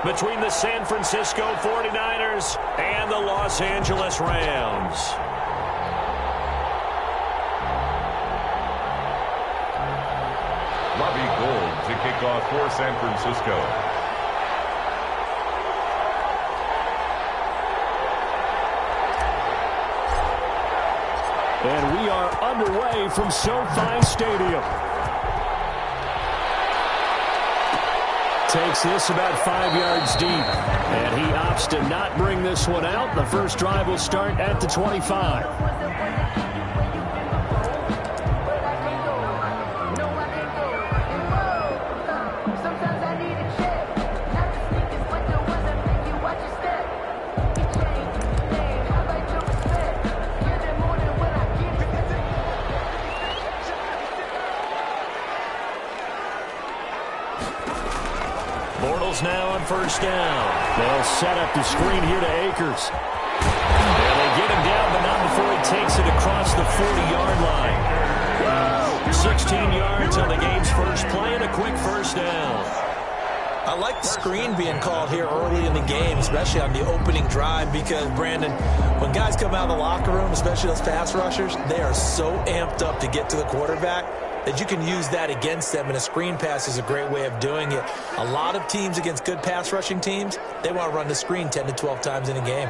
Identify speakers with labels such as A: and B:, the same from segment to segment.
A: between the San Francisco 49ers and the Los Angeles Rams.
B: Robbie Gould to kick off for San Francisco.
A: And we are underway from SoFi Stadium. Takes this about 5 yards deep. And he opts to not bring this one out. The first drive will start at the 25. Now on first down. They'll set up the screen here to Akers. And they get him down, but not before he takes it across the 40-yard line. 16 yards on the game's first play and a quick first down.
C: I like the screen being called here early in the game, especially on the opening drive, because, Brandon, when guys come out of the locker room, especially those pass rushers, they are so amped up to get to the quarterback that you can use that against them, and a screen pass is a great way of doing it. A lot of teams against good pass rushing teams, they want to run the screen 10 to 12 times in a game.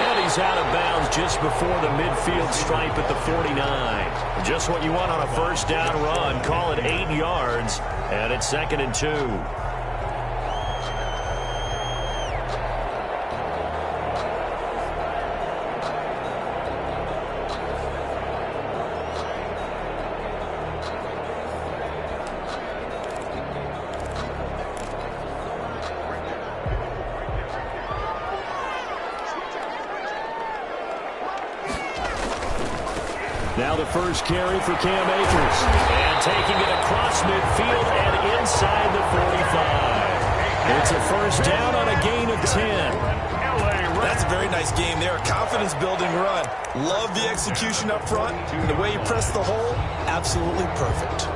A: And he's out of bounds just before the midfield stripe at the 49. Just what you want on a first down run. Call it 8 yards, and it's 2nd and 2. Now the first carry for Cam Akers. And taking it across midfield and inside the 45. It's a first down on a gain of 10.
C: That's a very nice game there. Confidence-building run. Love the execution up front. And the way you press the hole, absolutely perfect.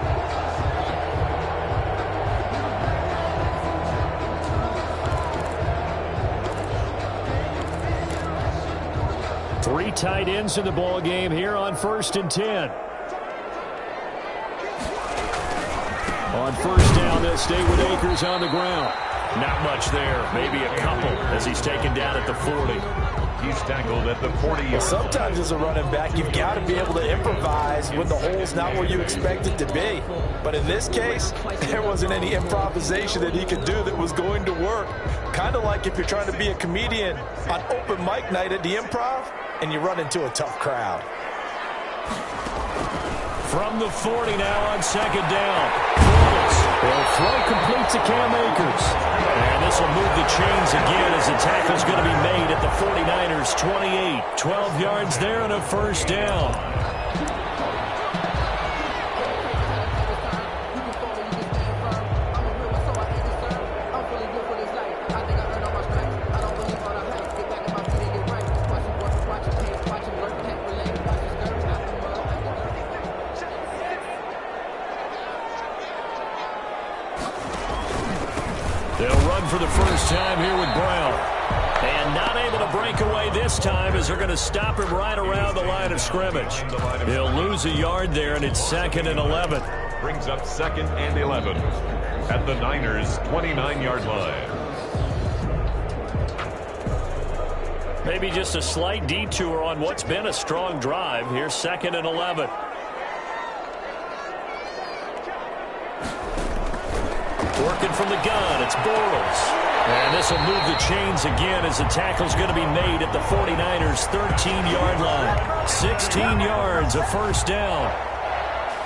A: Three tight ends in the ball game here on 1st and 10. On first down, they'll stay with Akers on the ground. Not much there, maybe a couple as he's taken down at the 40.
B: He's tackled at the 40.
C: Well, sometimes as a running back, you've got to be able to improvise when the hole's not where you expect it to be. But in this case, there wasn't any improvisation that he could do that was going to work. Kind of like if you're trying to be a comedian on open mic night at the Improv and you run into a tough crowd.
A: From the 40 now on 2nd down. They'll throw complete to Cam Akers. And this will move the chains again as the tackle's going to be made at the 49ers 28. 12 yards there and a first down. For the first time here with Brown. And not able to break away this time as they're going to stop him right around the line of scrimmage. He'll lose a yard there, and it's 2nd and 11.
B: Brings up 2nd and 11 at the Niners' 29-yard line.
A: Maybe just a slight detour on what's been a strong drive. Here's 2nd and 11. Working from the gun, it's Bortles. And this will move the chains again as the tackle's going to be made at the 49ers' 13-yard line. 16 yards, a first down.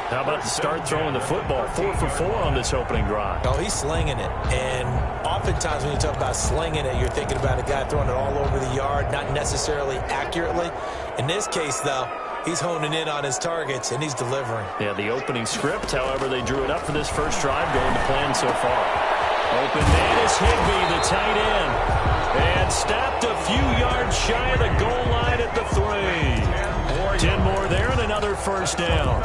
A: How about the start throwing the football? 4 for 4 on this opening drive.
C: Oh, he's slinging it. And oftentimes when you talk about slinging it, you're thinking about a guy throwing it all over the yard, not necessarily accurately. In this case, though, he's honing in on his targets, and he's delivering.
A: Yeah, the opening script, however, they drew it up for this first drive, going to plan so far. Open man is Higbee, the tight end. And stopped a few yards shy of the goal line at the 3.
C: Boy,
A: 10 more there and another first down.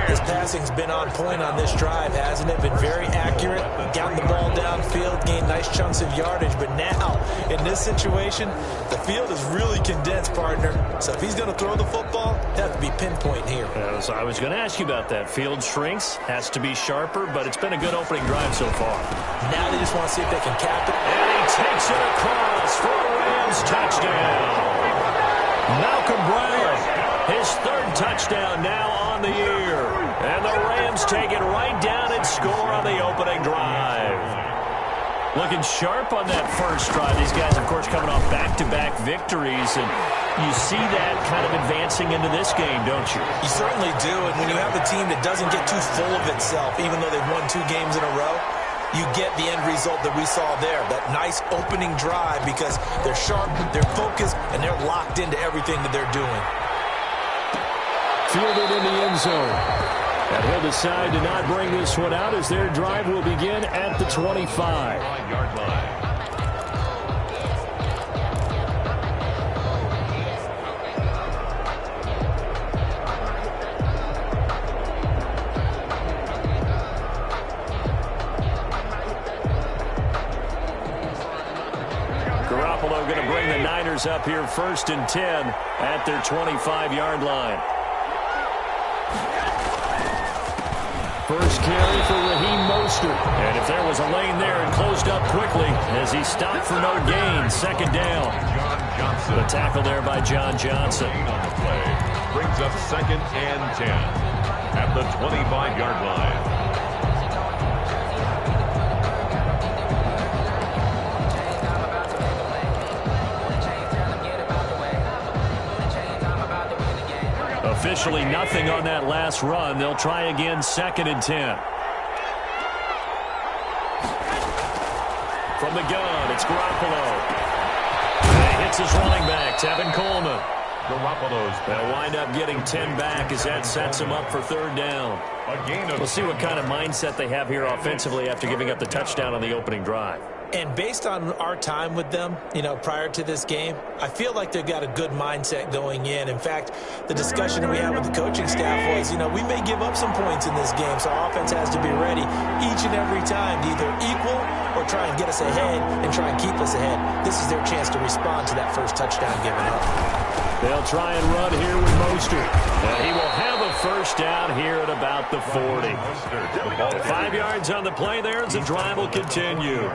C: His passing's been on point on this drive, hasn't it? Been very accurate, gotten the ball downfield, gained nice chunks of yardage. But now, in this situation, the field is really condensed, partner. So if he's going to throw the football, it has to be pinpoint here.
A: So I was going to ask you about that. Field shrinks, has to be sharper, but it's been a good opening drive so far.
C: Now they just want to see if they can cap it.
A: And he takes it across for a Rams touchdown. Malcolm Brown, his third touchdown now on the year. And the Rams take it right down and score on the opening drive. Looking sharp on that first drive. These guys, of course, coming off back-to-back victories. And you see that kind of advancing into this game, don't you?
C: You certainly do. And when you have a team that doesn't get too full of itself, even though they've won 2 games in a row, you get the end result that we saw there, that nice opening drive, because they're sharp, they're focused, and they're locked into everything that they're doing.
A: Fielded in the end zone. And he'll decide to not bring this one out as their drive will begin at the 25-yard line. Garoppolo going to bring the Niners up here 1st and 10 at their 25-yard line. First carry for Raheem Mostert. And if there was a lane there, it closed up quickly as he stopped for no gain. 2nd down. The tackle there by John Johnson.
B: Brings up 2nd and 10 at the 25-yard line.
A: Officially nothing on that last run. They'll try again 2nd and 10. From the gun, it's Garoppolo. And he hits his running back, Tevin Coleman. They'll wind up getting 10 back as that sets him up for 3rd down. We'll see what kind of mindset they have here offensively after giving up the touchdown on the opening drive.
C: And based on our time with them, prior to this game, I feel like they've got a good mindset going in. In fact, the discussion that we had with the coaching staff was, we may give up some points in this game, so our offense has to be ready each and every time to either equal or try and get us ahead and try and keep us ahead. This is their chance to respond to that first touchdown given up.
A: They'll try and run here with Mostert. And he will have a first down here at about the 40. 5 yards on the play there as the drive will continue.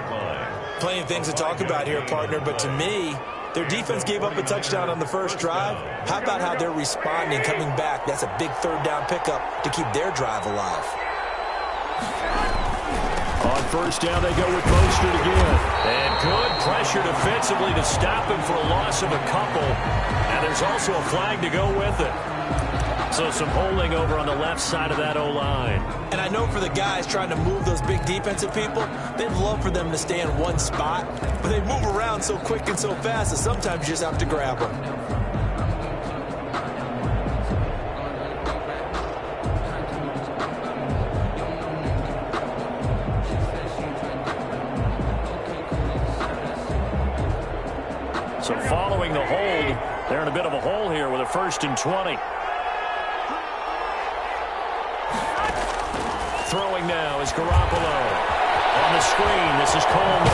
C: Plenty of things to talk about here, partner, but to me, their defense gave up a touchdown on the first drive. How about how they're responding, coming back? That's a big 3rd down pickup to keep their drive alive.
A: On 1st down, they go with Mostert again. And good pressure defensively to stop him for a loss of a couple. And there's also a flag to go with it. So some holding over on the left side of that O-line.
C: And I know for the guys trying to move those big defensive people, they'd love for them to stay in one spot. But they move around so quick and so fast that sometimes you just have to grab them.
A: So following the hold, they're in a bit of a hole here with a 1st and 20. Throwing now is Garoppolo. On the screen, this is Coleman.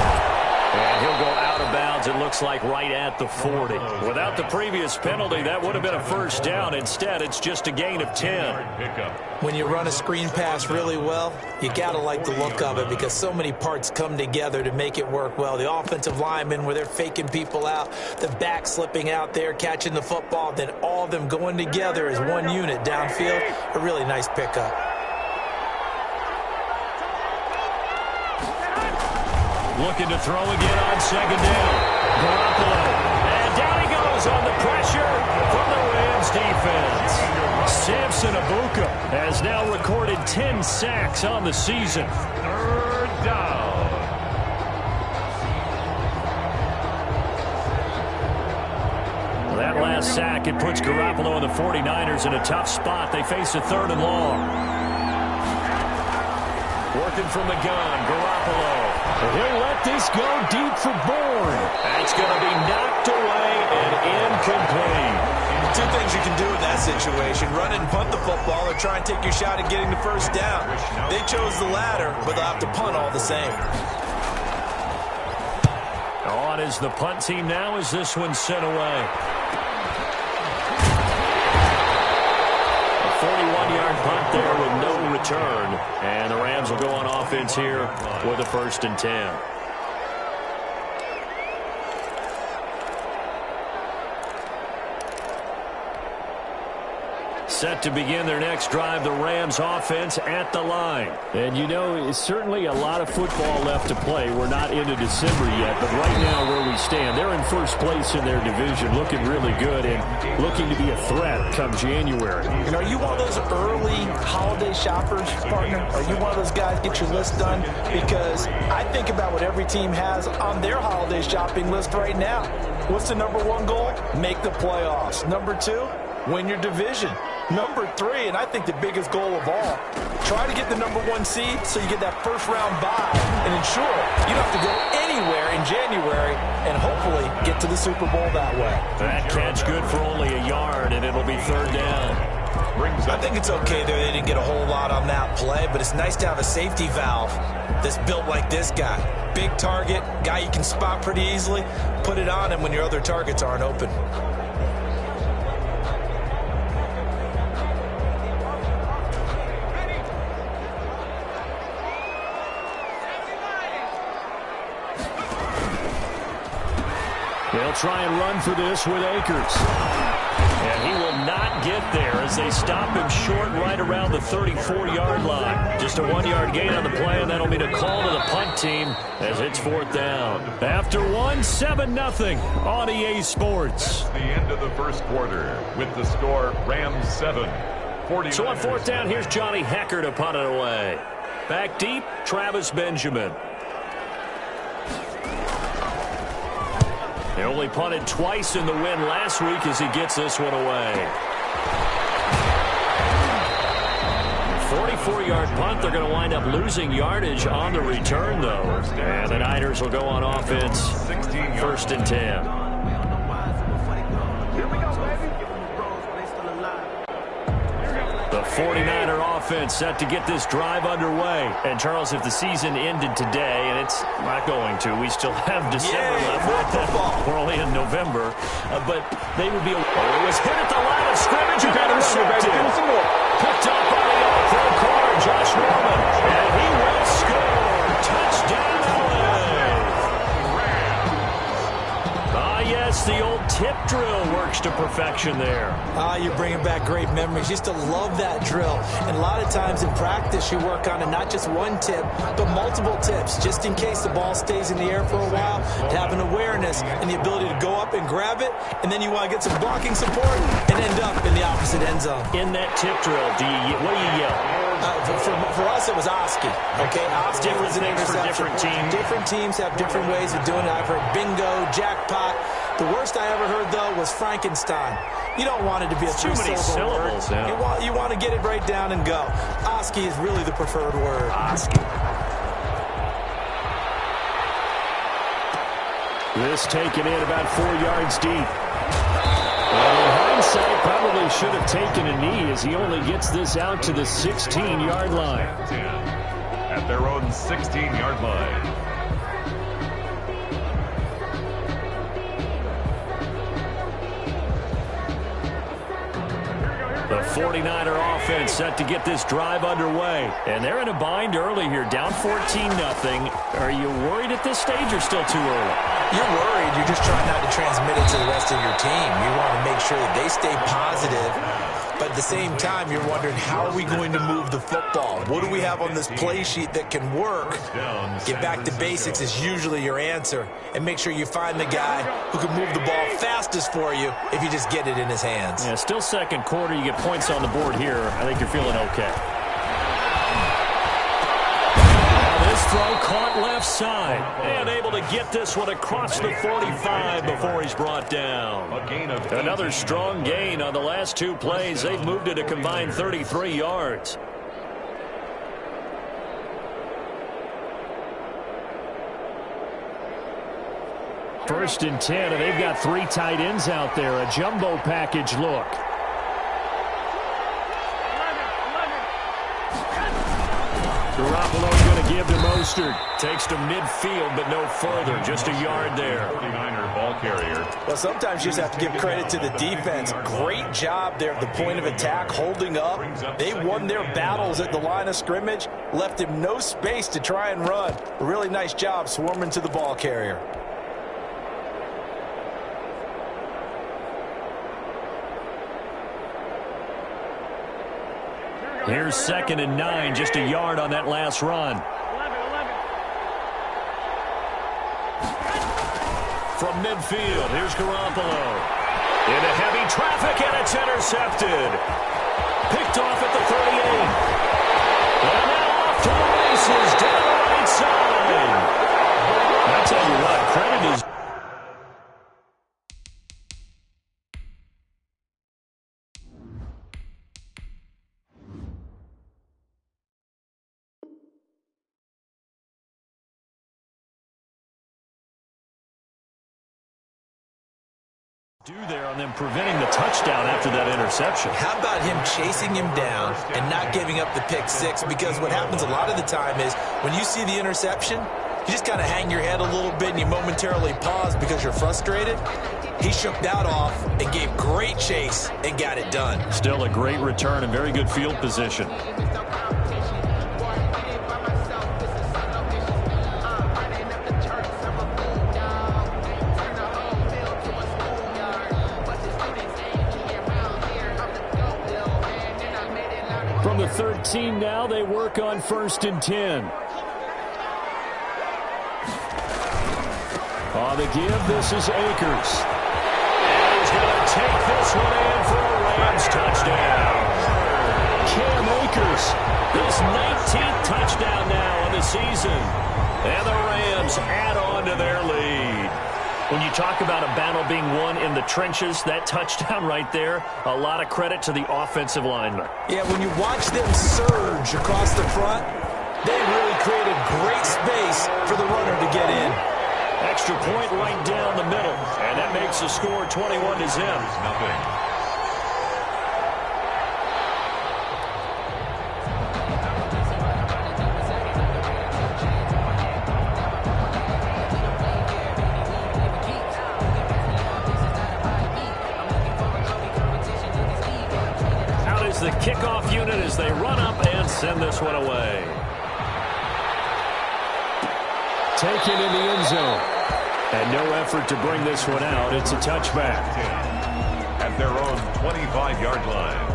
A: And he'll go out of bounds, it looks like, right at the 40. Without the previous penalty, that would have been a first down. Instead, it's just a gain of 10.
C: When you run a screen pass really well, you got to like the look of it because so many parts come together to make it work well. The offensive linemen, where they're faking people out, the back slipping out there, catching the football, then all of them going together as one unit downfield. A really nice pickup.
A: Looking to throw again on 2nd down. Garoppolo. And down he goes on the pressure from the Rams defense. Samson Abuka has now recorded 10 sacks on the season.
B: 3rd down.
A: That last sack, it puts Garoppolo and the 49ers in a tough spot. They face a 3rd and long. Working from the gun, Garoppolo. He'll let this go deep for Bourne. That's going to be knocked away and incomplete.
C: Two things you can do in that situation: run and punt the football, or try and take your shot at getting the first down. They chose the latter, but they'll have to punt all the same.
A: On is the punt team now as this one's sent away. A 41-yard punt there with no return. And the Rams will go on offense here with a 1st and 10. Set to begin their next drive, the Rams offense at the line.
D: And you know, it's certainly a lot of football left to play. We're not into December yet, but right now where we stand, they're in first place in their division, looking really good and looking to be a threat come January.
C: And are you one of those early holiday shoppers, partner? Are you one of those guys get your list done? Because I think about what every team has on their holiday shopping list right now. What's the number one goal? Make the playoffs. Number 2, win your division. Number 3, and I think the biggest goal of all, try to get the number 1 seed so you get that first-round bye and ensure you don't have to go anywhere in January and hopefully get to the Super Bowl that way.
A: That catch good for only a yard, and it'll be 3rd down.
C: I think it's okay that they didn't get a whole lot on that play, but it's nice to have a safety valve that's built like this guy. Big target, guy you can spot pretty easily. Put it on him when your other targets aren't open.
A: They'll try and run for this with Akers. And he will not get there as they stop him short right around the 34-yard line. Just a 1-yard gain on the play, and that'll be the call to the punt team as it's 4th down. After 1, 7-0 on EA Sports.
B: The end of the first quarter with the score Rams 7.
A: So on 4th down, here's Johnny Hecker to punt it away. Back deep, Travis Benjamin. They only punted twice in the win last week as he gets this one away. 44-yard punt. They're going to wind up losing yardage on the return, though. And the Niners will go on offense. 1st and 10. The 49er offense set to get this drive underway. And, Charles, if the season ended today, and it's not going to, we still have December left. We're only in November. But they would be a... Oh, it was hit at the line of scrimmage. You got intercepted. Picked up by the all-pro corner, Josh Norman. And he will score. Touchdown, yes, the old tip drill works to perfection there.
C: You're bringing back great memories. Used to love that drill. And a lot of times in practice, you work on it, not just one tip, but multiple tips, just in case the ball stays in the air for a while, to have an awareness and the ability to go up and grab it, and then you want to get some blocking support and end up in the opposite end zone.
A: In that tip drill, what do you yell?
C: For us, it was Oski. Okay, Oski
A: different
C: was an
A: things for
C: interception.
A: different teams.
C: Different teams have different ways of doing it. I've heard bingo, jackpot. The worst I ever heard, though, was Frankenstein. You don't want it to be a
A: too many syllables.
C: Yeah. You want to get it right down and go. Oski is really the preferred word.
A: Oski. This taken in about 4 yards deep. And in hindsight, probably should have taken a knee as he only gets this out to the 16-yard line.
B: At their own 16-yard line.
A: The 49er offense set to get this drive underway. And they're in a bind early here, down 14-0. Are you worried at this stage or still too early?
C: You're worried. You're just trying not to transmit it to the rest of your team. You want to make sure that they stay positive. But at the same time, you're wondering, how are we going to move the football? What do we have on this play sheet that can work? Get back to basics is usually your answer. And make sure you find the guy who can move the ball fastest for you if you just get it in his hands.
A: Yeah, still second quarter. You get points on the board here. I think you're feeling okay. This throw caught left side. And able to get this one across the 45 before he's brought down. Another strong gain on the last 2 plays. They've moved it a combined 33 yards.
D: First and 10, and they've got 3 tight ends out there. A jumbo package look. Garoppolo going to give to Mostert.
A: Takes to midfield, but no further. Just a yard there.
B: 49er ball carrier.
C: Well, sometimes you just have to give credit to the defense. Great job there at the point of attack, holding up. They won their battles at the line of scrimmage, left him no space to try and run. A really nice job swarming to the ball carrier.
A: Here's 2nd and 9, just a yard on that last run. From midfield, here's Garoppolo. Into heavy traffic, and it's intercepted. Picked off at the 38. And now off to the races, down the right side. I tell you what, credit is... there on them preventing the touchdown after that interception.
C: How about him chasing him down and not giving up the pick six? Because what happens a lot of the time is when you see the interception, you just kind of hang your head a little bit and you momentarily pause because you're frustrated. He shook that off and gave great chase and got it done.
A: Still a great return and very good field position.
D: From the 13 now, they work on 1st and 10. On the give, this is Akers.
A: And he's going to take this one in for a Rams touchdown.
D: Cam Akers.
A: His 19th touchdown now of the season. And the Rams add on to their lead. When you talk about a battle being won in the trenches, that touchdown right there, a lot of credit to the offensive lineman.
C: Yeah, when you watch them surge across the front, they really created great space for the runner to get in.
A: Extra point right down the middle, and that makes the score 21-0.
B: Nothing.
A: The kickoff unit as they run up and send this one away.
D: Taken in the end zone. And no effort to bring this one out. It's a touchback.
B: At their own 25-yard line.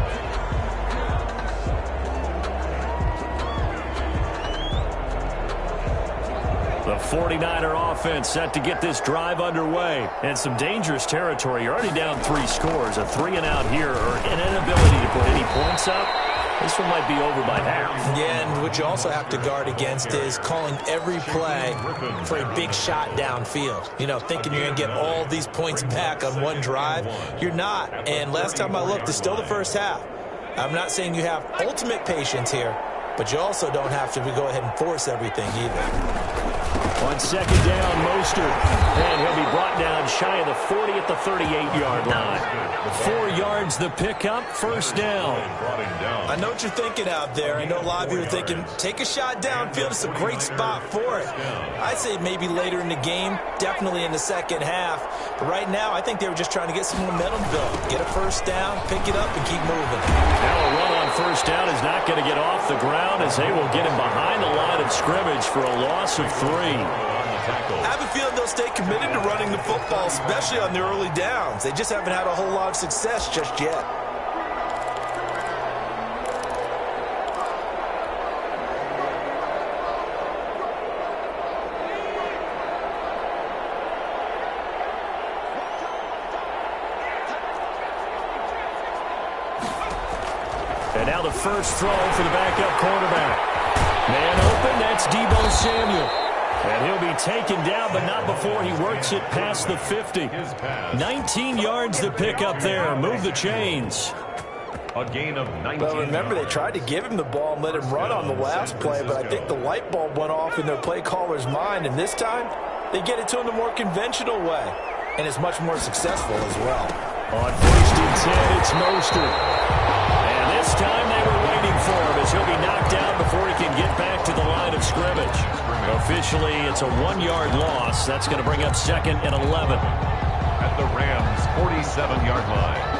A: The 49er offense set to get this drive underway. And some dangerous territory. You're already down 3 scores. A 3-and-out here or an inability to put any points up. This one might be over by half.
C: Yeah, and what you also have to guard against is calling every play for a big shot downfield. You know, thinking you're going to get all these points back on one drive. You're not. And last time I looked, it's still the first half. I'm not saying you have ultimate patience here, but you also don't have to go ahead and force everything either.
D: On 2nd down, Mostert.
A: And he'll be brought down shy of the 40 at the 38-yard line. 4 yards the pickup, 1st down.
C: I know what you're thinking out there. I know a lot of you are thinking, take a shot downfield. It's a great spot for it. I'd say maybe later in the game, definitely in the second half. But right now, I think they were just trying to get some momentum built. Get a 1st down, pick it up, and keep moving.
A: Now a run on 1st down is not going to get off the ground as they will get him behind the line of scrimmage for a loss of 3.
C: I have a feeling they'll stay committed to running the football, especially on the early downs. They just haven't had a whole lot of success just yet.
A: And now the first throw for the backup quarterback. Man open, that's Deebo Samuel. And he'll be taken down, but not before he works it past the 50. 19 yards to pick up there. Move the chains.
B: A gain of 19.
C: Well, remember, they tried to give him the ball and let him run on the last play, but I think the light bulb went off in their play caller's mind. And this time, They get it to him the more conventional way, and it's much more successful as well.
A: On 1st and 10, it's Mostert. And this time they were waiting for him as he'll be knocked down before he can get back to the line of scrimmage. Officially, it's a 1-yard loss. That's going to bring up 2nd and 11.
B: At the Rams' 47-yard line.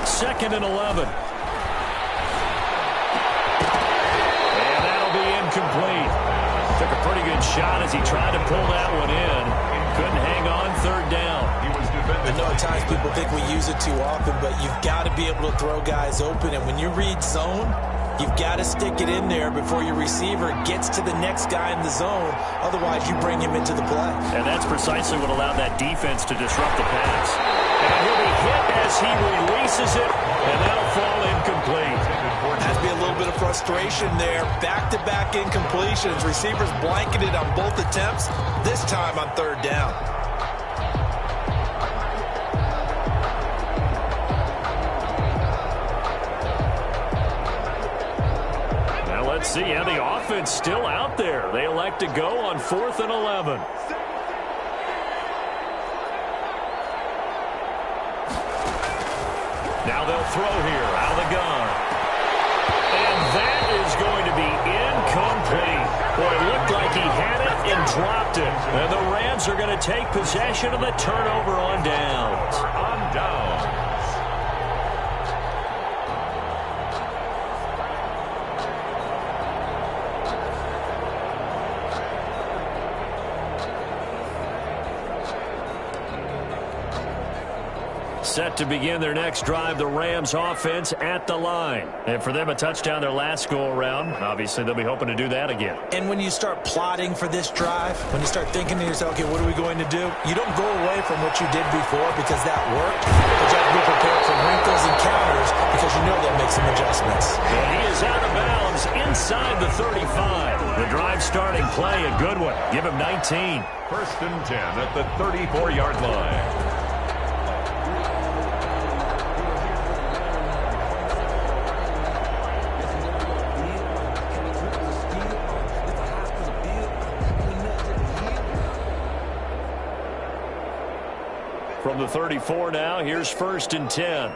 A: Second and 11. And that'll be incomplete. Took a pretty good shot as he tried to pull that one in. Couldn't hang on 3rd down.
C: I know at times people think we use it too often, but you've got to be able to throw guys open. And when you read zone, you've got to stick it in there before your receiver gets to the next guy in the zone. Otherwise, you bring him into the play.
A: And that's precisely what allowed that defense to disrupt the pass. And he'll be hit as he releases it, and that'll fall incomplete.
C: Has to be a little bit of frustration there. Back-to-back incompletions. Receivers blanketed on both attempts, this time on 3rd down.
A: Now let's see how the offense still out there. They elect to go on 4th and 11. Now they'll throw here out of the gun. And that is going to be incomplete. Boy, it looked like he had it and dropped it. And the Rams are going to take possession of the turnover on downs.
B: On downs.
A: Set to begin their next drive, the Rams offense at the line. And for them, a touchdown their last go-around. Obviously, they'll be hoping to do that again.
C: And when you start plotting for this drive, when you start thinking to yourself, okay, what are we going to do? You don't go away from what you did before because that worked. But you have to be prepared for wrinkles and counters because you know they'll make some adjustments.
A: And he is out of bounds inside the 35. The drive starting play, a good one. Give him 19.
B: 1st and 10 at the 34-yard line.
A: From the 34 now, here's 1st and 10.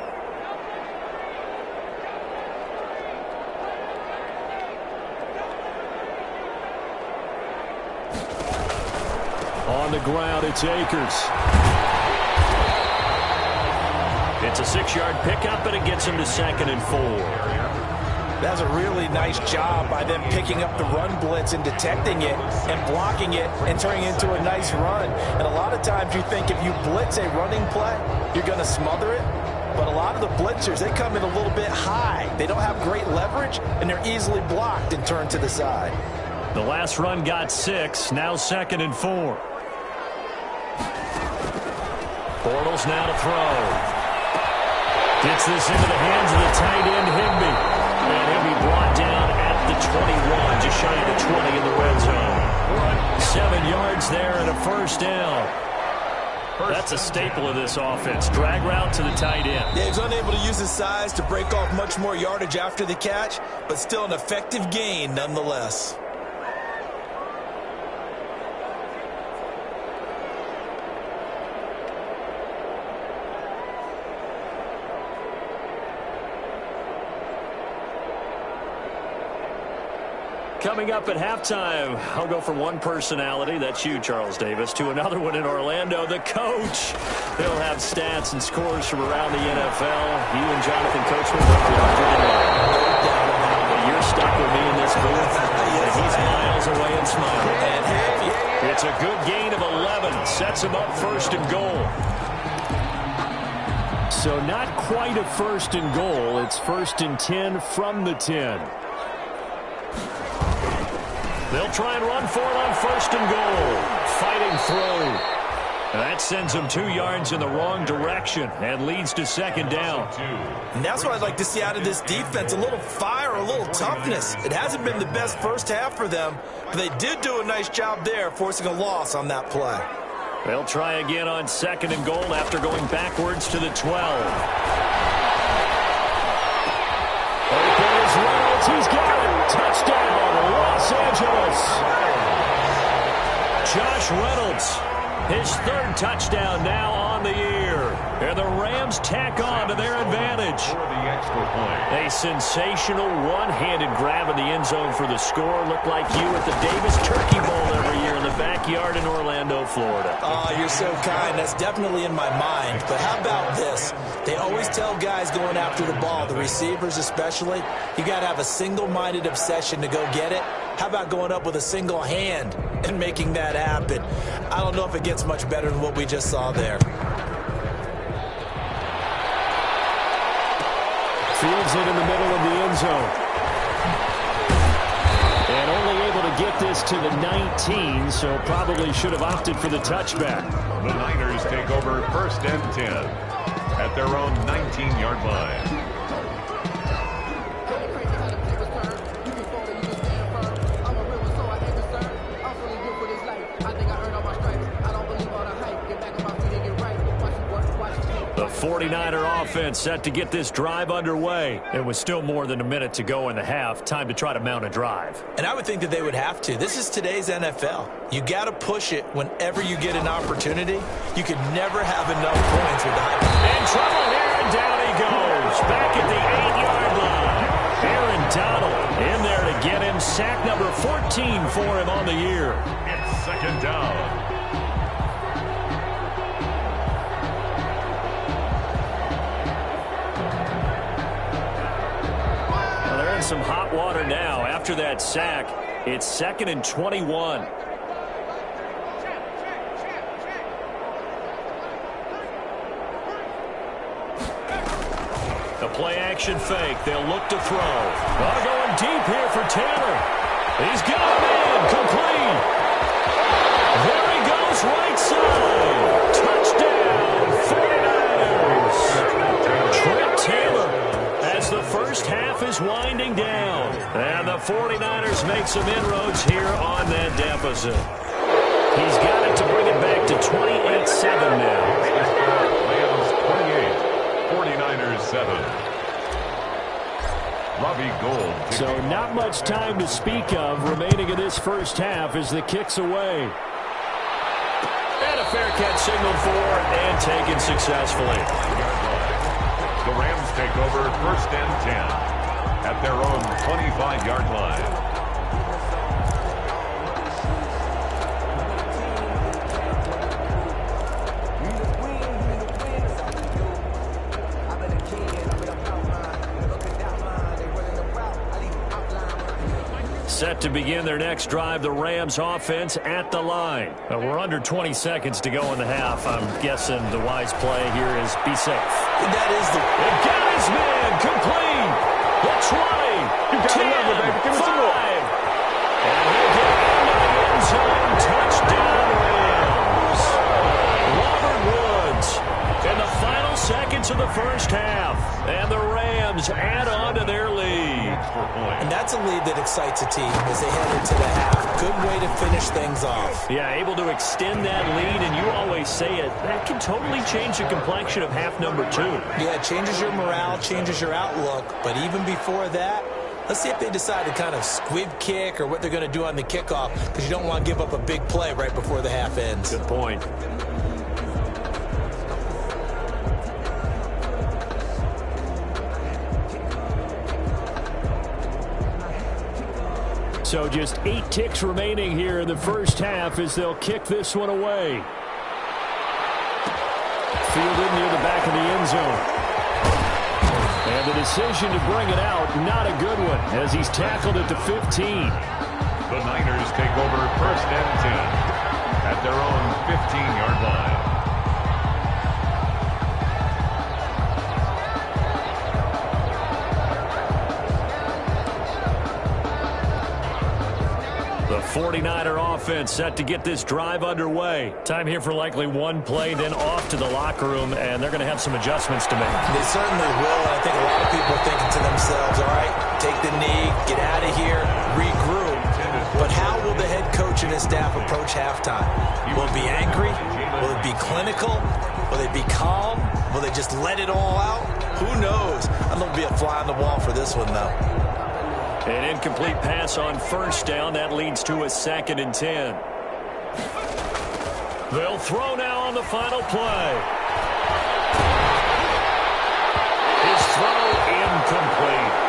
A: On the ground, it's Akers. It's a 6-yard pickup, and it gets him to 2nd and 4.
C: That's a really nice job by them picking up the run blitz and detecting it and blocking it and turning it into a nice run. And a lot of times you think if you blitz a running play, you're going to smother it. But a lot of the blitzers, they come in a little bit high. They don't have great leverage, and they're easily blocked and turned to the side.
A: The last run got 6, now 2nd and 4. Bortles now to throw. Gets this into the hands of the tight end, Higbee. And he'll be brought down at the 21, just shy of the 20 in the red zone. 7 yards there and a 1st down. That's a staple of this offense. Drag route to the tight end.
C: Yeah, he's unable to use his size to break off much more yardage after the catch, but still an effective gain nonetheless.
A: Coming up at halftime, I'll go from one personality, that's you, Charles Davis, to another one in Orlando, the coach. He'll have stats and scores from around the NFL. You and Jonathan Coachman both larger than life. But you're stuck with me in this booth, and he's miles away and smiling. And happy. It's a good gain of 11. Sets him up 1st and goal. So not quite a 1st and goal. It's 1st and 10 from the 10. They'll try and run for it on 1st and goal. Fighting through. And that sends them 2 yards in the wrong direction and leads to second down.
C: And that's what I'd like to see out of this defense, a little fire, a little toughness. It hasn't been the best first half for them, but they did do a nice job there, forcing a loss on that play.
A: They'll try again on second and goal after going backwards to the 12. Open is Reynolds. He's got it. Touchdown, Los Angeles. Josh Reynolds, his 3rd touchdown now on the year. And the Rams tack on to their advantage.
B: For the extra point.
A: A sensational one-handed grab in the end zone for the score. Looked like you at the Davis Turkey Bowl every year in the backyard in Orlando, Florida.
C: Oh, you're so kind. That's definitely in my mind. But how about this? They always tell guys going after the ball, the receivers especially, you got to have a single-minded obsession to go get it. How about going up with a single hand and making that happen? I don't know if it gets much better than what we just saw there.
D: Fields it in the middle of the end zone. And only able to get this to the 19, so probably should have opted for the touchback.
B: The Niners take over 1st and 10 at their own 19-yard line.
A: The 49er offense set to get this drive underway. It was still more than a minute to go in the half. Time to try to mount a drive.
C: And I would think that they would have to. This is today's NFL. You got to push it whenever you get an opportunity. You could never have enough points with the high.
A: In trouble here, and down he goes. Back at the 8-yard line. Aaron Donald in there to get him. Sack number 14 for him on the year.
B: It's second down.
A: Some hot water now after that sack. It's 2nd and 21. The play action fake. They'll look to throw. Going deep here for Taylor. He's got him in. Complete. There he goes, right side. Touchdown, 49ers. Trent Taylor. As the first half is winding down. And the 49ers make some inroads here on that deficit. He's got it to bring it back to 28-7 now.
B: Rams 28, 49ers 7. Robbie Gould.
D: So not much time to speak of remaining in this first half as the kick's away.
A: And a fair catch signaled for and taken successfully.
B: The Rams take over 1st and 10 at their own 25-yard line.
A: Set to begin their next drive, the Rams offense at the line. We're under 20 seconds to go in the half. I'm guessing the wise play here is be safe.
C: That is the...
A: They got his man complete. The 20, 10, 5. And he'll get into the end zone. Touchdown, Rams. Robert Woods in the final seconds of the first half. And the Rams add on to their lead.
C: And that's a lead that excites a team as they head into the half. Good way to finish things off.
A: Yeah, able to extend that lead, and you always say it, that can totally change the complexion of half number 2.
C: Yeah, it changes your morale, changes your outlook. But even before that, let's see if they decide to kind of squib kick or what they're going to do on the kickoff, because you don't want to give up a big play right before the half ends.
A: Good point.
D: So just 8 ticks remaining here in the first half as they'll kick this one away. Fielded near the back of the end zone. And the decision to bring it out, not a good one, as he's tackled at the 15.
B: The Niners take over 1st and 10 at their own 15-yard line.
A: The 49er offense set to get this drive underway. Time here for likely one play, then off to the locker room, and they're going to have some adjustments to make.
C: They certainly will, and I think a lot of people are thinking to themselves, all right, take the knee, get out of here, regroup. But how will the head coach and his staff approach halftime? Will it be angry? Will it be clinical? Will they be calm? Will they just let it all out? Who knows? I'd love to be a fly on the wall for this one, though.
A: An incomplete pass on first down. That leads to a 2nd and 10. They'll throw now on the final play. His throw incomplete.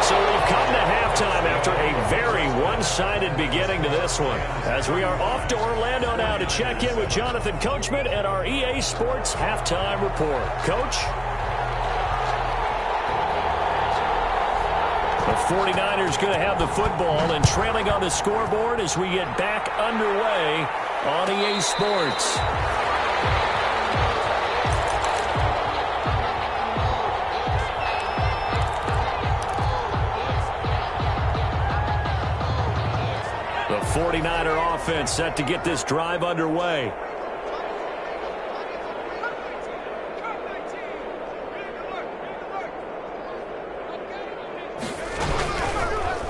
A: So we've come to halftime after a very one-sided beginning to this one. As we are off to Orlando now to check in with Jonathan Coachman at our EA Sports Halftime Report. Coach? The 49ers going to have the football and trailing on the scoreboard as we get back underway on EA Sports. The 49er offense set to get this drive underway.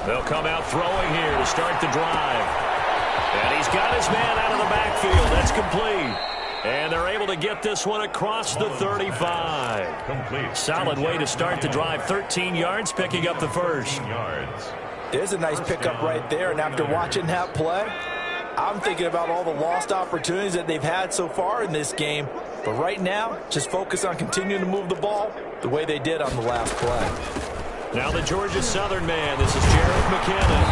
A: They'll come out throwing here to start the drive. And he's got his man out of the backfield. That's complete. And they're able to get this one across the 35.
B: Complete.
A: Solid way to start the drive. 13 yards, picking up the first.
C: There's a nice pickup right there, and after watching that play, I'm thinking about all the lost opportunities that they've had so far in this game. But right now, just focus on continuing to move the ball the way they did on the last play.
A: Now the Georgia Southern man. This is Jared McKinnon.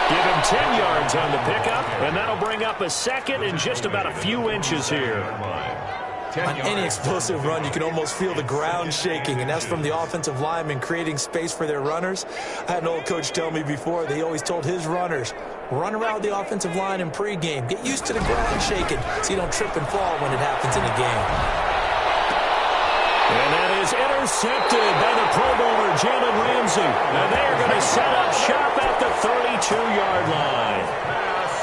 A: Give him 10 yards on the pickup, and that'll bring up a 2nd and just about a few inches here.
C: On any explosive run, you can almost feel the ground shaking, and that's from the offensive linemen creating space for their runners. I had an old coach tell me before, they always told his runners, run around the offensive line in pregame. Get used to the ground shaking so you don't trip and fall when it happens in a game.
A: And that is intercepted by the Pro Bowler, Jalen Ramsey. And they're going to set up shop at the 32-yard line.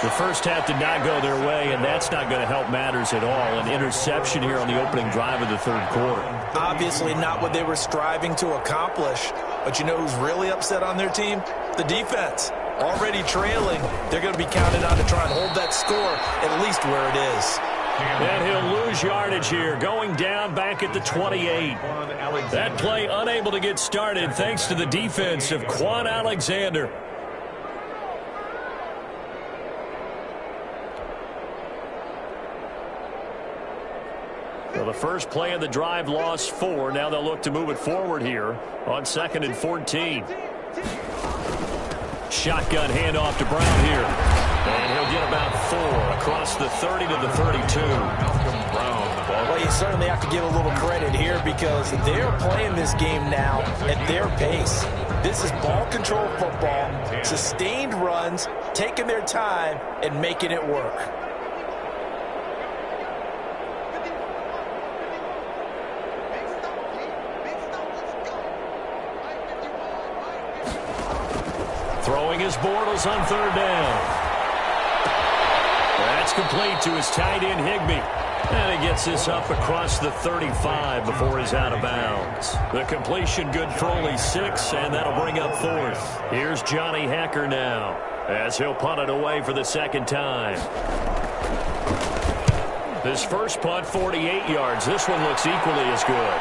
A: The first half did not go their way, and that's not going to help matters at all. An interception here on the opening drive of the third quarter.
C: Obviously not what they were striving to accomplish. But you know who's really upset on their team? The defense. Already trailing. They're going to be counted on to try and hold that score at least where it is.
A: And he'll lose yardage here, going down back at the 28. That play unable to get started thanks to the defense of Quan Alexander. So the first play of the drive lost 4. Now they'll look to move it forward here on 2nd and 14. Shotgun handoff to Brown here. And he'll get about 4 across the 30 to the 32.
C: Well, you certainly have to give a little credit here because they're playing this game now at their pace. This is ball control football, sustained runs, taking their time, and making it work.
A: Throwing his Bortles on 3rd down. That's complete to his tight end, Higbee. And he gets this up across the 35 before he's out of bounds. The completion good for only 6, and that'll bring up 4th. Here's Johnny Hacker now as he'll punt it away for the 2nd time. His first punt, 48 yards. This one looks equally as good.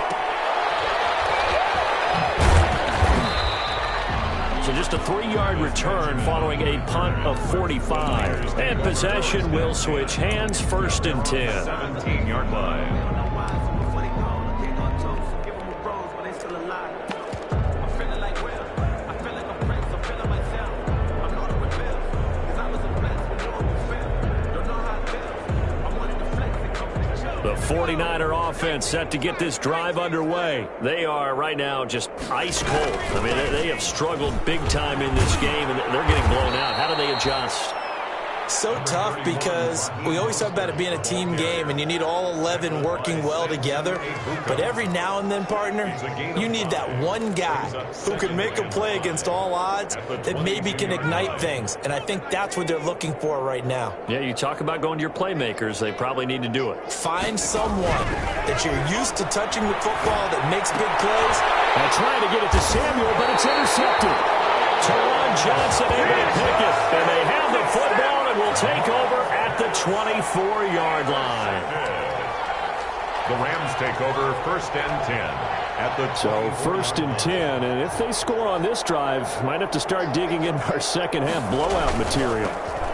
A: So just a 3-yard return following a punt of 45. And possession will switch hands, 1st and 10.
B: 17-yard line.
A: The 49er offense set to get this drive underway. They are right now just ice cold. I mean, they have struggled big time in this game, and they're getting blown out. How do they adjust?
C: It's so tough because we always talk about it being a team game and you need all 11 working well together. But every now and then, partner, you need that one guy who can make a play against all odds that maybe can ignite things. And I think that's what they're looking for right now.
D: Yeah, you talk about going to your playmakers. They probably need to do it.
C: Find someone that you're used to touching the football that makes big plays.
D: Now trying to get it to Samuel, but it's intercepted.
A: Teron Johnson able to pick it. And they have the football and will take over at the 24-yard line.
B: The Rams take over 1st and 10 at the
D: 1st and 10, and if they score on this drive, might have to start digging in our second half blowout material.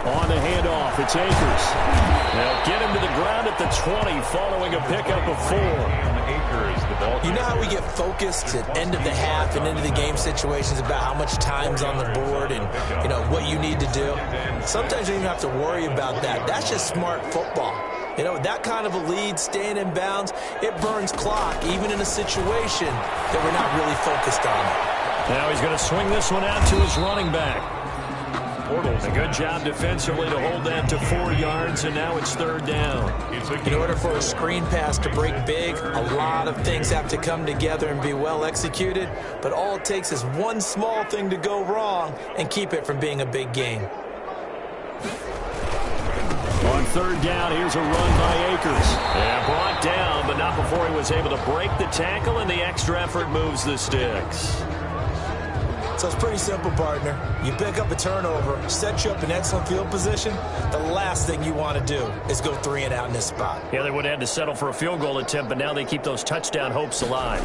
D: On the handoff, it's Akers. They'll get him to the ground at the 20 following a pickup of 4.
C: You know how we get focused at end of the half and into the game situations about how much time's on the board and, you know, what you need to do? Sometimes you don't even have to worry about that. That's just smart football. You know, that kind of a lead, staying in bounds, it burns clock, even in a situation that we're not really focused on it.
A: Now he's going to swing this one out to his running back. A good job defensively to hold that to 4 yards, and now it's 3rd down.
C: In order for a screen pass to break big, a lot of things have to come together and be well executed, but all it takes is one small thing to go wrong and keep it from being a big game.
D: On 3rd down, here's a run by Akers.
A: Yeah, brought down, but not before he was able to break the tackle, and the extra effort moves the sticks.
C: So it's pretty simple, partner. You pick up a turnover, set you up in excellent field position. The last thing you want to do is go 3 and out in this spot.
A: Yeah, they would have had to settle for a field goal attempt, but now they keep those touchdown hopes alive.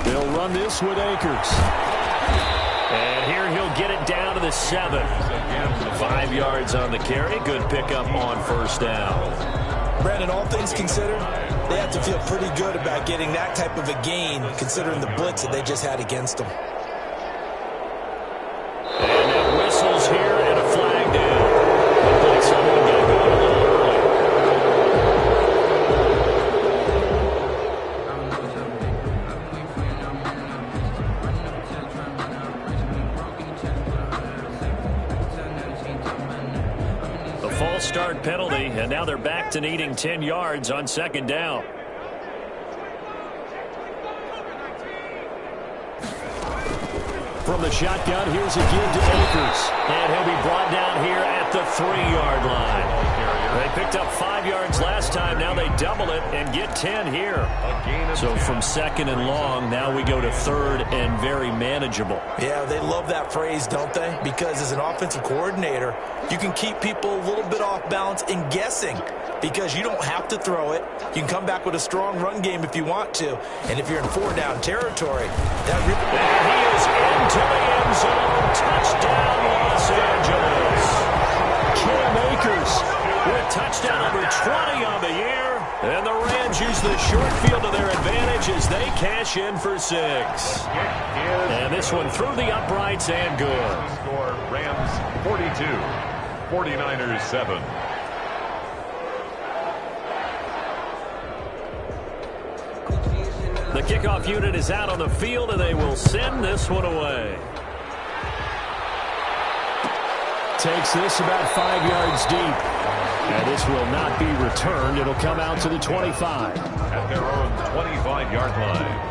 D: They'll run this with Akers.
A: And here he'll get it down to the 7. 5 yards on the carry. Good pickup on 1st down.
C: Brandon, all things considered, they have to feel pretty good about getting that type of a gain considering the blitz that they just had against them.
A: And it whistles here and a flag down. Looks like someone got going a little early. A false start penalty, and now they're back to needing 10 yards on 2nd down.
D: From the shotgun, here's a give to Akers.
A: And he'll be brought down here at the 3-yard line. They picked up 5 yards last time. Now they double it and get 10 here. So from 2nd and long, now we go to 3rd and very manageable.
C: Yeah, they love that phrase, don't they? Because as an offensive coordinator, you can keep people a little bit off balance and guessing because you don't have to throw it. You can come back with a strong run game if you want to. And if you're in 4-down territory, that really...
A: And he is into the end zone. Touchdown, Los Angeles.
D: Cam Akers
A: with touchdown number 20 on the year. And the Rams use the short field to their advantage as they cash in for 6. And this one through the uprights and good.
B: Score Rams 42, 49ers 7.
A: The kickoff unit is out on the field, and they will send this one away.
D: takes this about 5 yards deep. And this will not be returned. It'll come out to the 25.
B: At their own 25-yard line.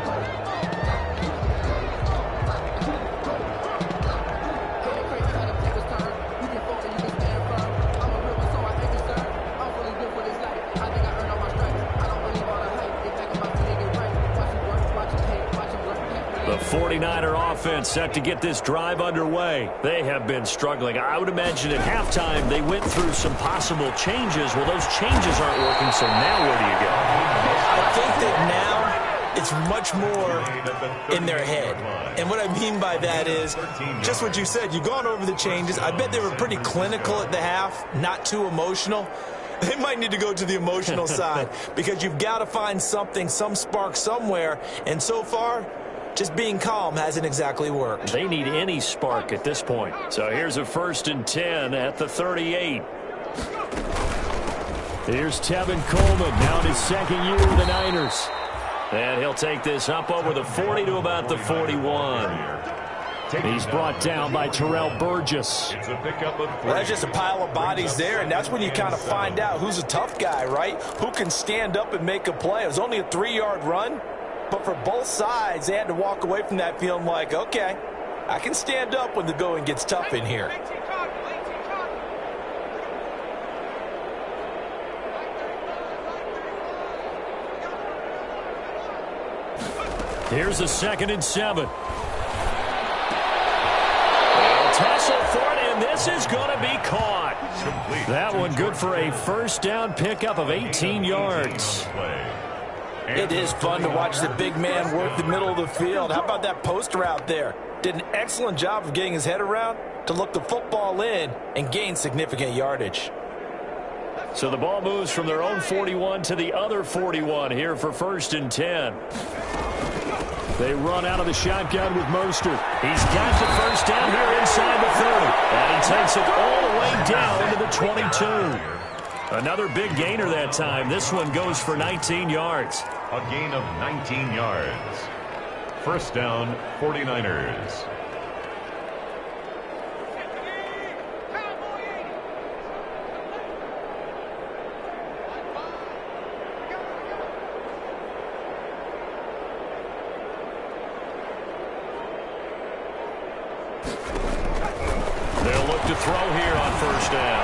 A: The 49er offense set to get this drive underway. They have been struggling. I would imagine at halftime they went through some possible changes. Well, those changes aren't working, so now where do you go?
C: I think that now it's much more in their head. And what I mean by that is just what you said. You've gone over the changes. I bet they were pretty clinical at the half, not too emotional. They might need to go to the emotional side because you've got to find something, some spark somewhere. And so far, just being calm hasn't exactly worked.
A: They need any spark at this point. So here's a 1st and 10 at the 38.
D: Here's Tevin Coleman, now in his second year with the Niners.
A: And he'll take this up over the 40 to about the 41.
D: He's brought down by Terrell Burgess.
B: It's a pickup of 3.
C: Well, that's just a pile of bodies there, and that's when you kind of find out who's a tough guy, right? Who can stand up and make a play. It was only a 3-yard run, but for both sides, they had to walk away from that feeling like, okay, I can stand up when the going gets tough in here.
A: Here's a 2nd and 7. Tussle for it, and this is going to be caught. That one good for a first down pickup of 18 yards.
C: It is fun to watch the big man work the middle of the field. How about that post route there? Did an excellent job of getting his head around to look the football in and gain significant yardage.
A: So the ball moves from their own 41 to the other 41 here for 1st and 10. They run out of the shotgun with Mostert. He's got the first down here inside the 30. And he takes it all the way down to the 22. Another big gainer that time. This one goes for 19 yards.
B: A gain of 19 yards. First down, 49ers.
A: To throw here on first down.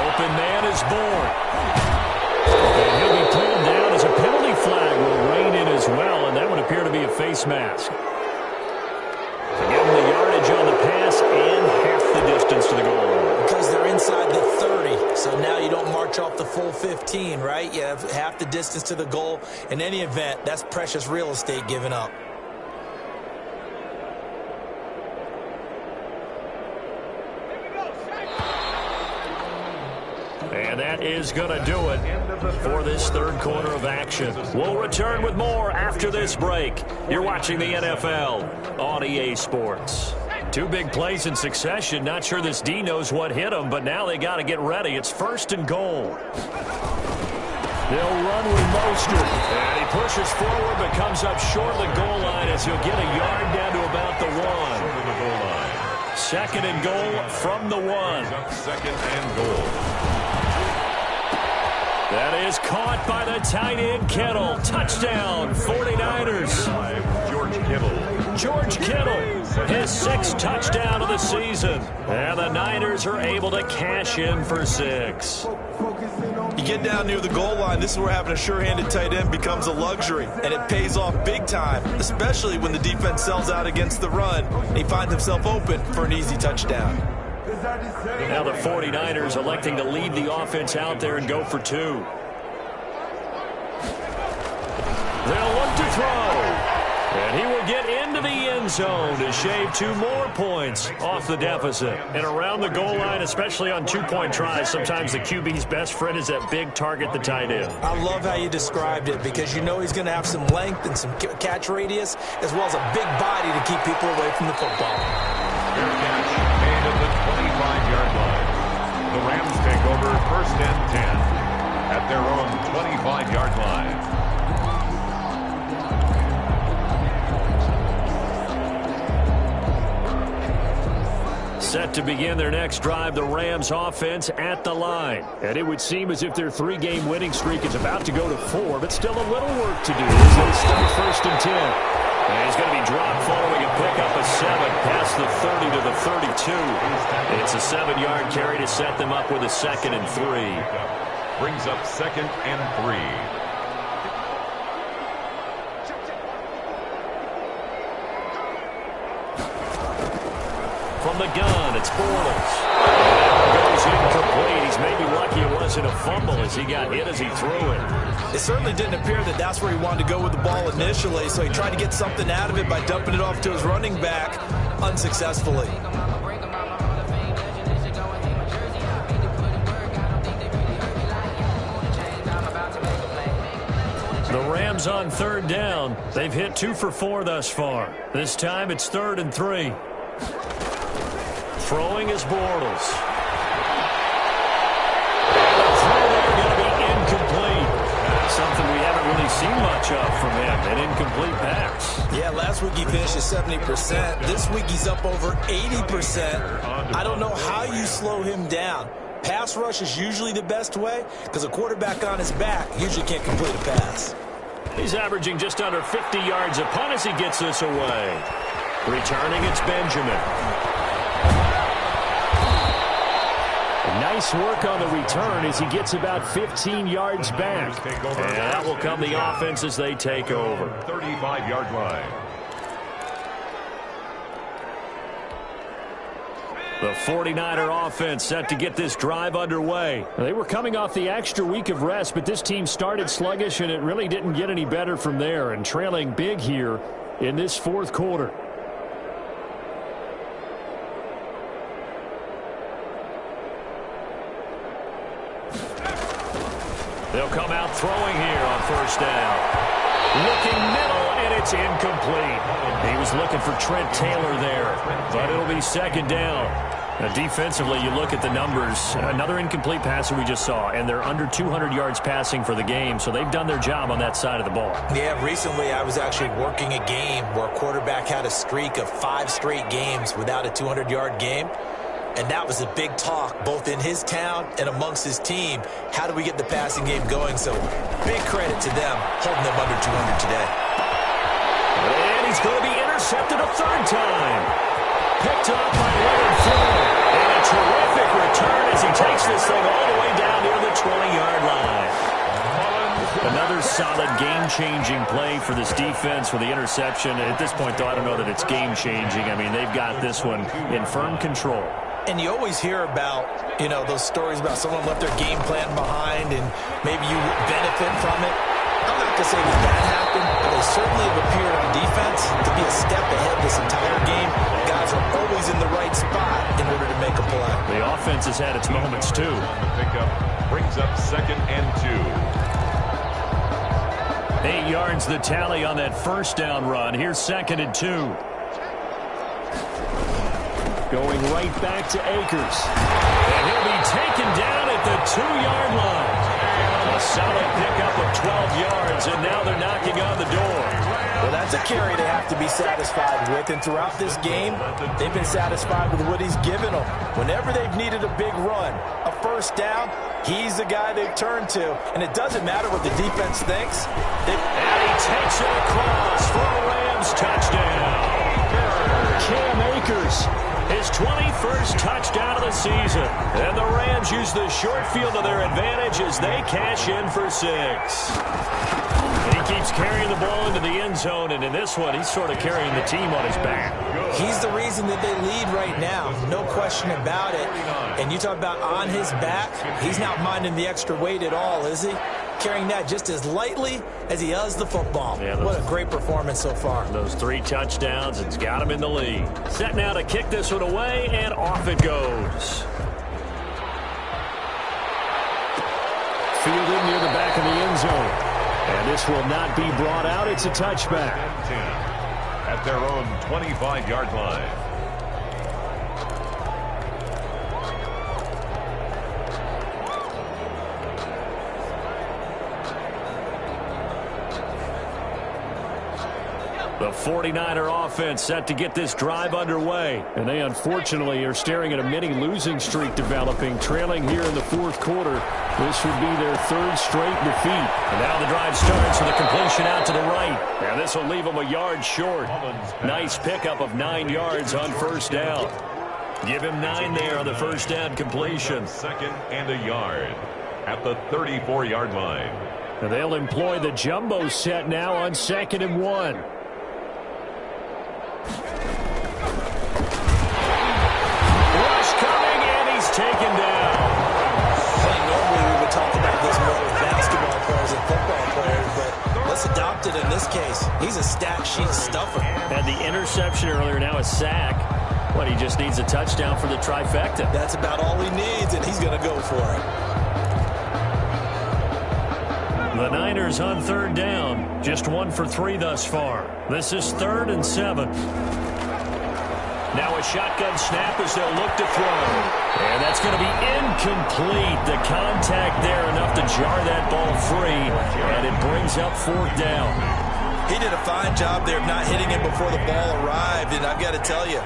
A: Open man is born. And he'll be pulled down as a penalty flag will rein in as well, and that would appear to be a face mask. To give him the yardage on the pass and half the distance to the goal line.
C: Because they're inside the 30, so now you don't march off the full 15, right? You have half the distance to the goal. In any event, that's precious real estate given up.
A: And that is going to do it for this 3rd quarter of action. We'll return with more after this break. You're watching the NFL on EA Sports. 2 big plays in succession. Not sure this D knows what hit him, but now they got to get ready. It's 1st and goal. They'll run with Mostert. And he pushes forward but comes up short of the goal line as he'll get a yard down to about the 1. 2nd and goal from the 1.
B: 2nd and goal.
A: That is caught by the tight end, Kittle. Touchdown, 49ers. George Kittle, his 6th touchdown of the season. And the Niners are able to cash in for 6.
C: You get down near the goal line, this is where having a sure-handed tight end becomes a luxury. And it pays off big time, especially when the defense sells out against the run. And he finds himself open for an easy touchdown.
A: Now the 49ers electing to lead the offense out there and go for 2. They'll look to throw. And he will get into the end zone to shave 2 more points off the deficit. And around the goal line, especially on 2-point tries, sometimes the QB's best friend is that big target, the tight end.
C: I love how you described it because you know he's going to have some length and some catch radius as well as a big body to keep people away from the football.
B: Fair catch made at the 25-yard line. The Rams take over 1st and 10 at their own 25-yard line.
A: Set to begin their next drive, the Rams offense at the line. And it would seem as if their 3-game winning streak is about to go to 4, but still a little work to do as they start 1st and 10. And he's going to be dropped following a pickup of 7 past the 30 to the 32. It's a 7-yard carry to set them up with a 2nd and 3.
B: Brings up 2nd and 3.
A: From the gun, it's Bortles. Goes incomplete. He's maybe lucky it wasn't a fumble as he got hit as he threw it.
C: It certainly didn't appear that that's where he wanted to go with the ball initially, so he tried to get something out of it by dumping it off to his running back unsuccessfully.
A: The Rams on 3rd down. They've hit 2 for 4 thus far. This time it's 3rd and 3. Throwing is Bortles. And the throw there going to be incomplete. something we haven't really seen much of from him, an incomplete pass.
C: Yeah, last week he finished at 70%. This week he's up over 80%. I don't know how you slow him down. Pass rush is usually the best way because a quarterback on his back usually can't complete a pass.
A: He's averaging just under 50 yards a punt as he gets this away. Returning, it's Benjamin. Nice work on the return as he gets about 15 yards back. And that will come the offense as they take over.
B: 35-yard line.
A: The 49er offense set to get this drive underway.
D: They were coming off the extra week of rest, but this team started sluggish, and it really didn't get any better from there, and trailing big here in this fourth quarter.
A: They'll come out throwing here on first down. Looking middle, and it's incomplete. He was looking for Trent Taylor there, but it'll be second down. Now, defensively, you look at the numbers. Another incomplete passer we just saw, and they're under 200 yards passing for the game, so they've done their job on that side of the ball.
C: Yeah, recently I was actually working a game where a quarterback had a streak of 5 straight games without a 200-yard game. And that was a big talk, both in his town and amongst his team. How do we get the passing game going? So big credit to them, holding them under 200 today.
A: And he's going to be intercepted a third time. Picked up by Leonard Floyd. And a terrific return as he takes this thing all the way down near the 20-yard line. Another solid game-changing play for this defense with the interception. At this point, though, I don't know that it's game-changing. I mean, they've got this one in firm control.
C: And you always hear about, you know, those stories about someone left their game plan behind and maybe you benefit from it. I'm not going to say that happened, but they certainly have appeared on defense to be a step ahead this entire game. Guys are always in the right spot in order to make a play.
A: The offense has had its moments, too.
B: The pickup brings up 2nd and 2.
A: 8 yards the tally on that first down run. Here's 2nd and 2. Going right back to Akers. And he'll be taken down at the 2-yard line. A solid pickup of 12 yards, and now they're knocking on the door.
C: Well, that's a carry they have to be satisfied with, and throughout this game, they've been satisfied with what he's given them. Whenever they've needed a big run, a first down, he's the guy they've turned to, and it doesn't matter what the defense thinks.
A: And he takes it across for a Rams touchdown. Cam Akers, his 21st touchdown of the season. And the Rams use the short field to their advantage as they cash in for 6. And he keeps carrying the ball into the end zone, and in this one, he's sort of carrying the team on his back.
C: He's the reason that they lead right now, no question about it. And you talk about on his back, he's not minding the extra weight at all, is he? Carrying that just as lightly as he does the football. Yeah, what a great performance so far.
A: Those 3 touchdowns, it's got him in the lead. Set now to kick this one away, and off it goes. Fielded near the back of the end zone. And this will not be brought out. It's a touchback.
B: At their own 25-yard line.
A: The 49er offense set to get this drive underway.
D: And they unfortunately are staring at a mini losing streak developing, trailing here in the fourth quarter. This would be their 3rd straight defeat.
A: And now the drive starts with a completion out to the right. And this will leave them a yard short. Nice pickup of 9 yards on first down. Give him 9 there on the first down completion.
B: 2nd and a yard at the 34-yard line.
D: And they'll employ the jumbo set now on 2nd and 1.
A: Taken down.
C: Normally we would talk about this more with basketball players and football players, but let's adopt it in this case. He's a stat sheet stuffer.
A: Had the interception earlier, now a sack. But he just needs a touchdown for the trifecta.
C: That's about all he needs, and he's going to go for it.
A: The Niners on 3rd down. Just 1 for 3 thus far. This is 3rd and 7. Now a shotgun snap as they'll look to throw. And that's going to be incomplete. The contact there enough to jar that ball free. And it brings up 4th down.
C: He did a fine job there of not hitting it before the ball arrived. And I've got to tell you,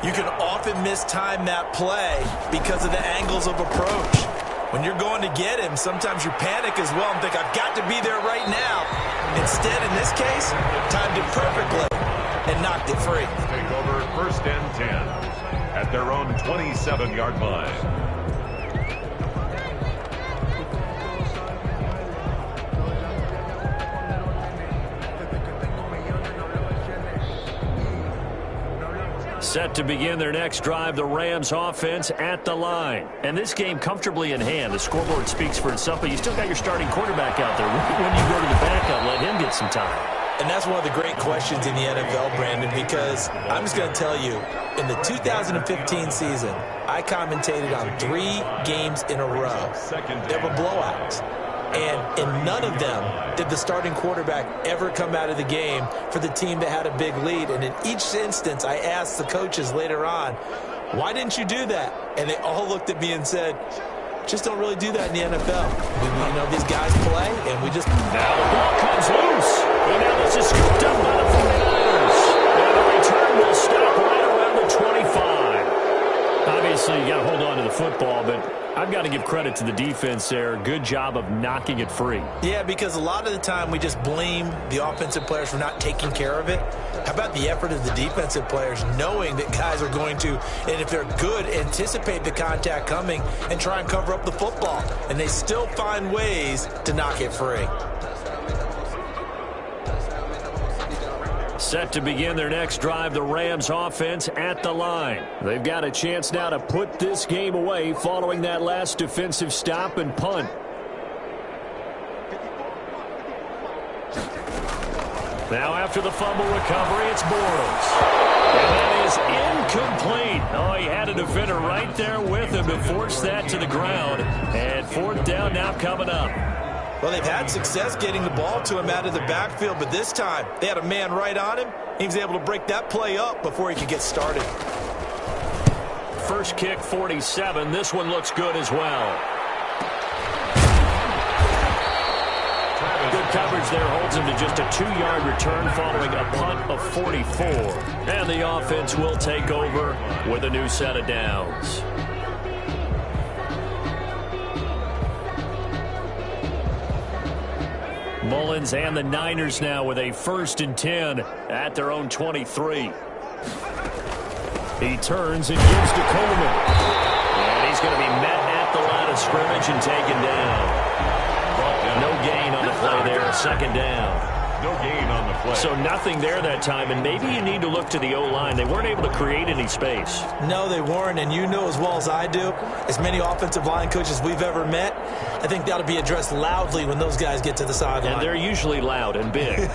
C: you can often mistime that play because of the angles of approach. When you're going to get him, sometimes you panic as well and think, I've got to be there right now. Instead, in this case, timed it perfectly and knocked it free.
B: Take over 1st and 10 at their own 27-yard line.
A: Set to begin their next drive, the Rams offense at the line. And this game comfortably in hand. The scoreboard speaks for itself, but you still got your starting quarterback out there. When you go to the backup, let him get some time.
C: And that's one of the great questions in the NFL, Brandon, because I'm just going to tell you, in the 2015 season, I commentated on 3 games in a row. There were blowouts. And in none of them did the starting quarterback ever come out of the game for the team that had a big lead. And in each instance, I asked the coaches later on, why didn't you do that? And they all looked at me and said, just don't really do that in the NFL. You know, these guys play, and we just...
A: Now the ball comes loose. And now this is scooped up by the 49ers. And the return will stop right around the 25. Obviously, you got to hold on to the football, but I've got to give credit to the defense there. Good job of knocking it free.
C: Yeah, because a lot of the time we just blame the offensive players for not taking care of it. How about the effort of the defensive players knowing that guys are going to, and if they're good, anticipate the contact coming and try and cover up the football. And they still find ways to knock it free.
A: Set to begin their next drive, the Rams offense at the line. They've got a chance now to put this game away following that last defensive stop and punt. Now after the fumble recovery, it's Bortles. And that is incomplete. Oh, he had a defender right there with him to force that to the ground. And 4th down now coming up.
C: Well, they've had success getting the ball to him out of the backfield, but this time they had a man right on him. He was able to break that play up before he could get started.
A: First kick, 47. This one looks good as well. Good coverage there holds him to just a 2-yard return following a punt of 44. And the offense will take over with a new set of downs. Mullins and the Niners now with a 1st and 10 at their own 23. He turns and gives to Coleman. And he's going to be met at the line of scrimmage and taken down. No gain on the play there, 2nd down.
B: No gain on the play.
A: So nothing there that time, and maybe you need to look to the O-line. They weren't able to create any space.
C: No, they weren't, and you know as well as I do, as many offensive line coaches we've ever met, I think that'll be addressed loudly when those guys get to the sideline.
A: And they're usually loud and big.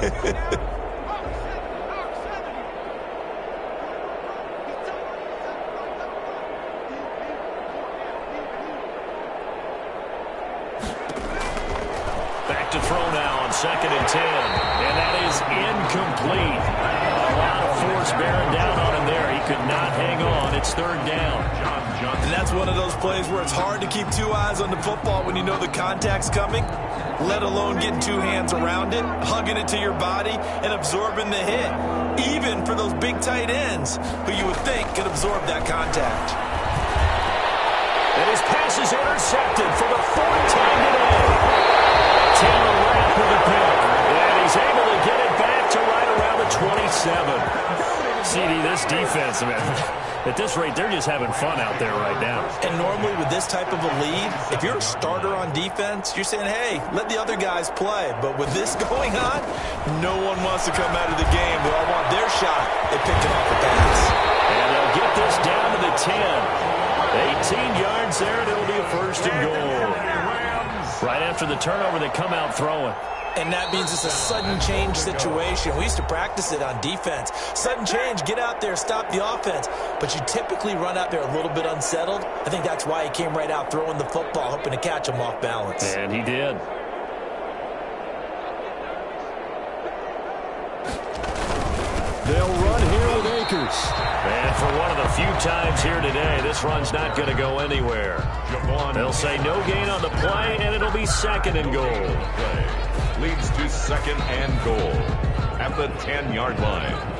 A: Back to throw now on 2nd and 10. And that is incomplete. A lot of force bearing down on him there. He could not hang on. It's 3rd down.
C: And that's one of those plays where it's hard to keep 2 eyes on the football when you know the contact's coming, let alone getting 2 hands around it, hugging it to your body, and absorbing the hit, even for those big tight ends who you would think could absorb that contact.
A: And his pass is intercepted for the 4th time today. Taylor Rapp with a pick. And he's able to get it back to right around the 27. CD, this defense, man, at this rate, they're just having fun out there right now.
C: And normally with this type of a lead, if you're a starter on defense, you're saying, hey, let the other guys play. But with this going on, no one wants to come out of the game. They all want their shot at picking off the pass.
A: And they'll get this down to the 10. 18 yards there, and it'll be a 1st and goal. Right after the turnover, they come out throwing.
C: And that means it's a sudden change situation. We used to practice it on defense. Sudden change, get out there, stop the offense. But you typically run out there a little bit unsettled. I think that's why he came right out throwing the football, hoping to catch him off balance.
A: And he did. They'll run here with Akers. And for one of A few times here today, this run's not going to go anywhere. They'll say no gain on the play, and it'll be 2nd and goal.
B: Leads to 2nd and goal at the 10-yard line.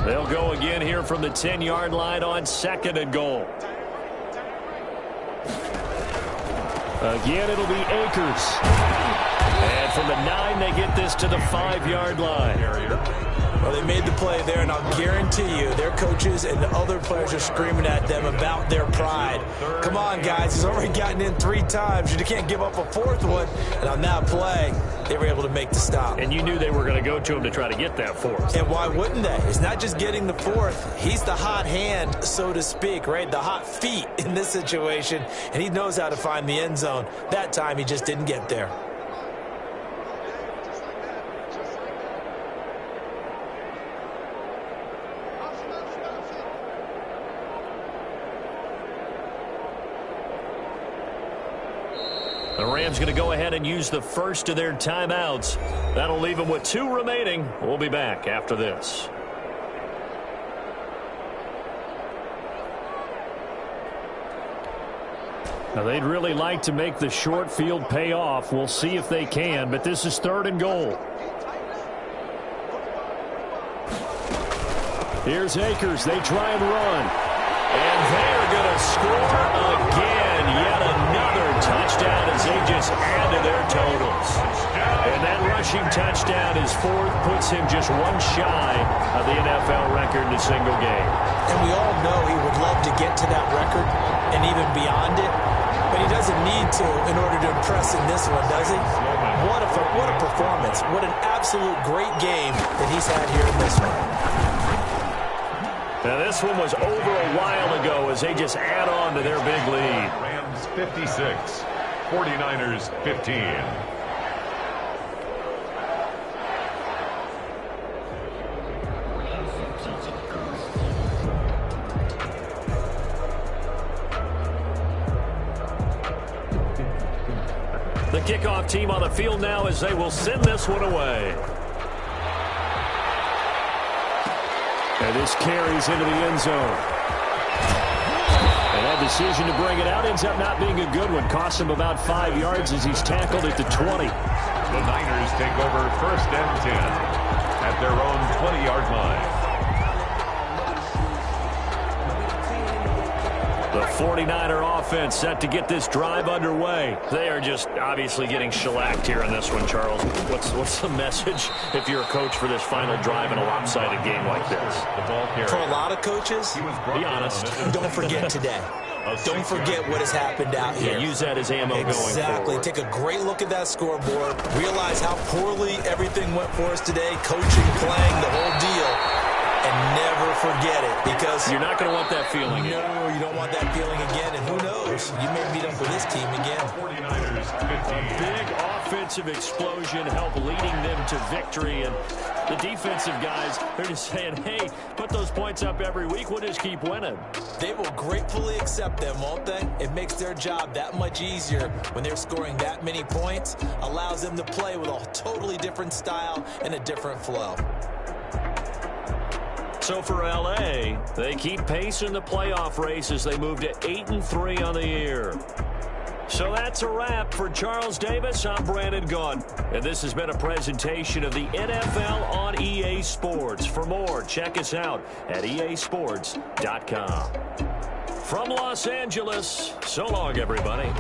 A: They'll go again here from the 10-yard line on 2nd and goal. Again, it'll be Akers. And from the 9, they get this to the 5-yard line.
C: Well, they made the play there, and I'll guarantee you their coaches and the other players are screaming at them about their pride. Come on, guys. He's already gotten in 3 times. You can't give up a 4th one. And on that play, they were able to make the stop.
A: And you knew they were going to go to him to try to get that 4th.
C: And why wouldn't they? It's not just getting the 4th. He's the hot hand, so to speak, right? The hot feet in this situation. And he knows how to find the end zone. That time, he just didn't get there.
A: The Rams going to go ahead and use the first of their timeouts. That'll leave them with 2 remaining. We'll be back after this. Now, they'd really like to make the short field pay off. We'll see if they can, but this is 3rd and goal. Here's Akers. They try and run. And they're going to score again. Yet another touchdown as they just add to their totals. And that rushing touchdown, his 4th, puts him just 1 shy of the NFL record in a single game.
C: And we all know he would love to get to that record and even beyond it. But he doesn't need to in order to impress in this one, does he? What a performance. What an absolute great game that he's had here in this one.
A: Now, this one was over a while ago as they just add on to their big lead.
B: Rams 56, 49ers 15.
A: The kickoff team on the field now as they will send this one away. And this carries into the end zone. And that decision to bring it out ends up not being a good one. Costs him about 5 yards as he's tackled at the 20.
B: The Niners take over 1st and 10 at their own 20-yard line.
A: The 49er offense set to get this drive underway. They are just obviously getting shellacked here in this one, Charles. What's the message if you're a coach for this final drive in a lopsided game like this?
C: For a lot of coaches,
A: be honest.
C: Don't forget today. Don't forget what has happened out here.
A: Yeah, use that as ammo going forward.
C: Exactly. Take a great look at that scoreboard. Realize how poorly everything went for us today. Coaching, playing, the whole deal. And never forget it, because
A: you're not going to want that feeling again.
C: No, you don't want that feeling again. And who knows? You may meet up with this team again.
B: 49ers 15.
A: A big offensive explosion helped leading them to victory. And the defensive guys, they're just saying, hey, put those points up every week. We'll just keep winning.
C: They will gratefully accept them, won't they? It makes their job that much easier when they're scoring that many points. Allows them to play with a totally different style and a different flow.
A: So for L.A., they keep pace in the playoff race as they move to 8-3 on the year. So that's a wrap for Charles Davis. I'm Brandon Gunn. And this has been a presentation of the NFL on EA Sports. For more, check us out at easports.com. From Los Angeles, so long, everybody.